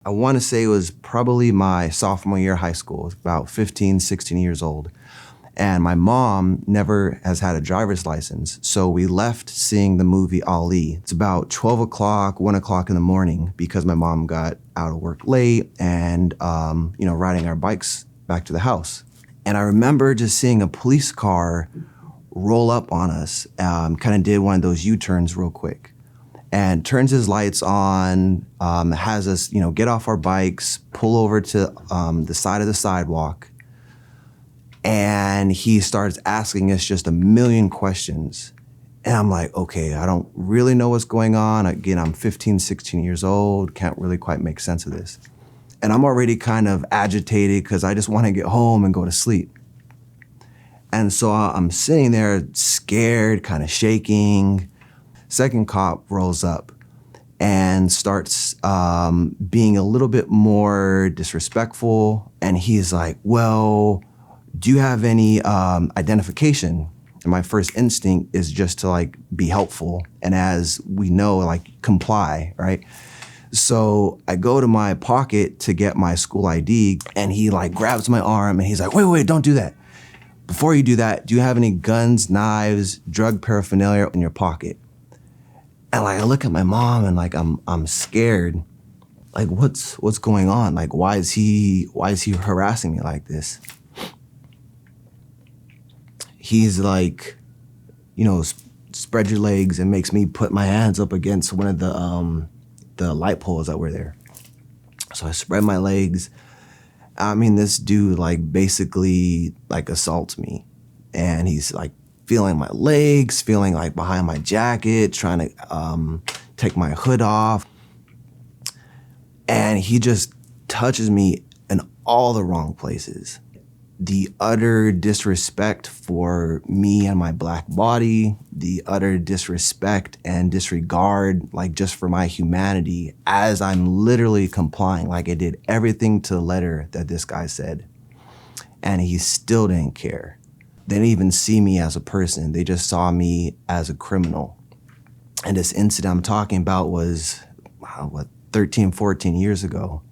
I want to say it was probably my sophomore year of high school, about 15, 16 years old. And my mom never has had a driver's license. So we left seeing the movie Ali. It's about 12 o'clock, 1 o'clock in the morning because my mom got out of work late and, riding our bikes back to the house. And I remember just seeing a police car roll up on us, kind of did one of those U-turns real quick and turns his lights on, has us, get off our bikes, pull over to the side of the sidewalk. And he starts asking us just a million questions. And I'm like, okay, I don't really know what's going on. Again, I'm 15, 16 years old, can't really quite make sense of this. And I'm already kind of agitated because I just want to get home and go to sleep. And so I'm sitting there scared, kind of shaking. Second cop rolls up and starts being a little bit more disrespectful. And he's like, well, do you have any identification? And my first instinct is just to be helpful. And as we know, comply, right? So I go to my pocket to get my school ID and he grabs my arm and he's like, wait, don't do that. Before you do that, do you have any guns, knives, drug paraphernalia in your pocket? And I look at my mom and I'm scared. What's going on? Why is he harassing me like this? He's spread your legs and makes me put my hands up against one of the light poles that were there. So I spread my legs. I mean, this dude basically assaults me, and he's feeling my legs, feeling behind my jacket, trying to take my hood off. And he just touches me in all the wrong places. The utter disrespect for me and my Black body, the utter disrespect and disregard, just for my humanity, as I'm literally complying, I did everything to the letter that this guy said. And he still didn't care. They didn't even see me as a person. They just saw me as a criminal. And this incident I'm talking about was, 13, 14 years ago.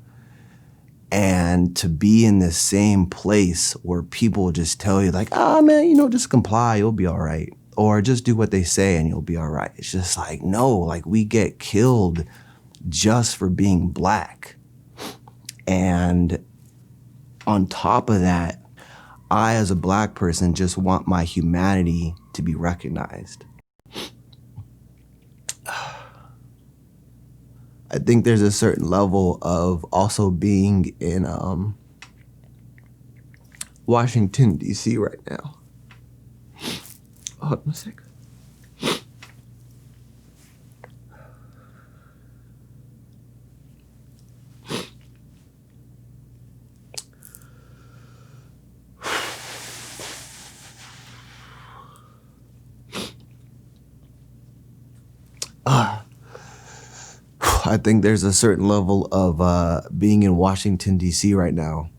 And to be in the same place where people just tell you man, just comply, you'll be all right. Or just do what they say and you'll be all right. It's just no, we get killed just for being Black. And on top of that, I, as a Black person, just want my humanity to be recognized. I think there's a certain level of also being in Washington, D.C. right now. Hold on a second. I think there's a certain level of being in Washington, D.C. right now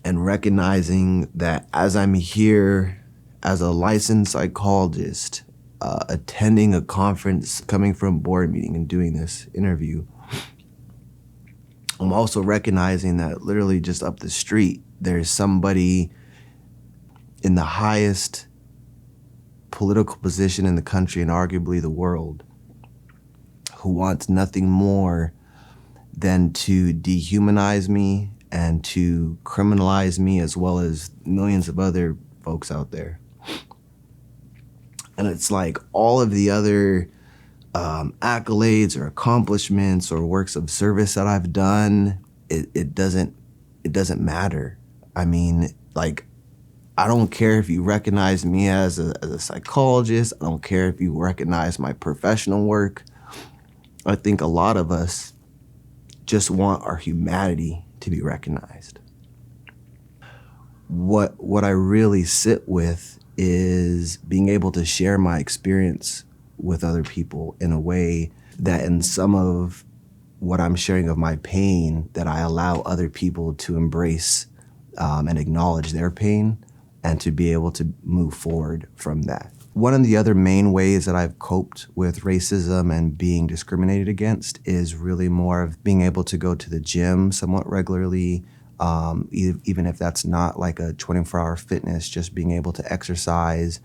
and recognizing that as I'm here as a licensed psychologist, attending a conference, coming from a board meeting and doing this interview, I'm also recognizing that literally just up the street, there's somebody in the highest political position in the country and arguably the world who wants nothing more than to dehumanize me and to criminalize me, as well as millions of other folks out there. And it's all of the other accolades or accomplishments or works of service that I've done, it doesn't matter. I mean, I don't care if you recognize me as a psychologist. I don't care if you recognize my professional work. I think a lot of us just want our humanity to be recognized. What I really sit with is being able to share my experience with other people in a way that in some of what I'm sharing of my pain, that I allow other people to embrace and acknowledge their pain and to be able to move forward from that. One of the other main ways that I've coped with racism and being discriminated against is really more of being able to go to the gym somewhat regularly, even if that's not like a 24-hour fitness, just being able to exercise.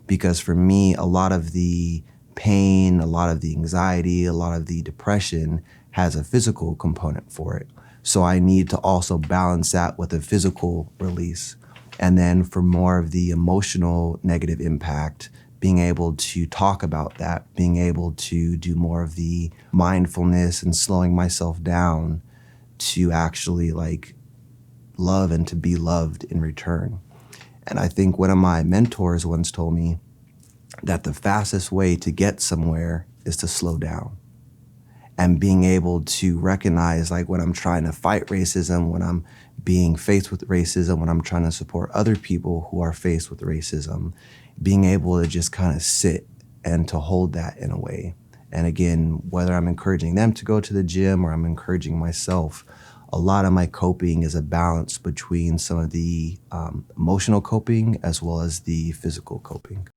Because for me, a lot of the pain, a lot of the anxiety, a lot of the depression has a physical component for it. So I need to also balance that with a physical release. And then for more of the emotional negative impact, being able to talk about that, being able to do more of the mindfulness and slowing myself down to actually like love and to be loved in return. And I think one of my mentors once told me that the fastest way to get somewhere is to slow down. And being able to recognize like when I'm trying to fight racism, when I'm being faced with racism, when I'm trying to support other people who are faced with racism, being able to just kind of sit and to hold that in a way. And again, whether I'm encouraging them to go to the gym or I'm encouraging myself, a lot of my coping is a balance between some of the emotional coping as well as the physical coping.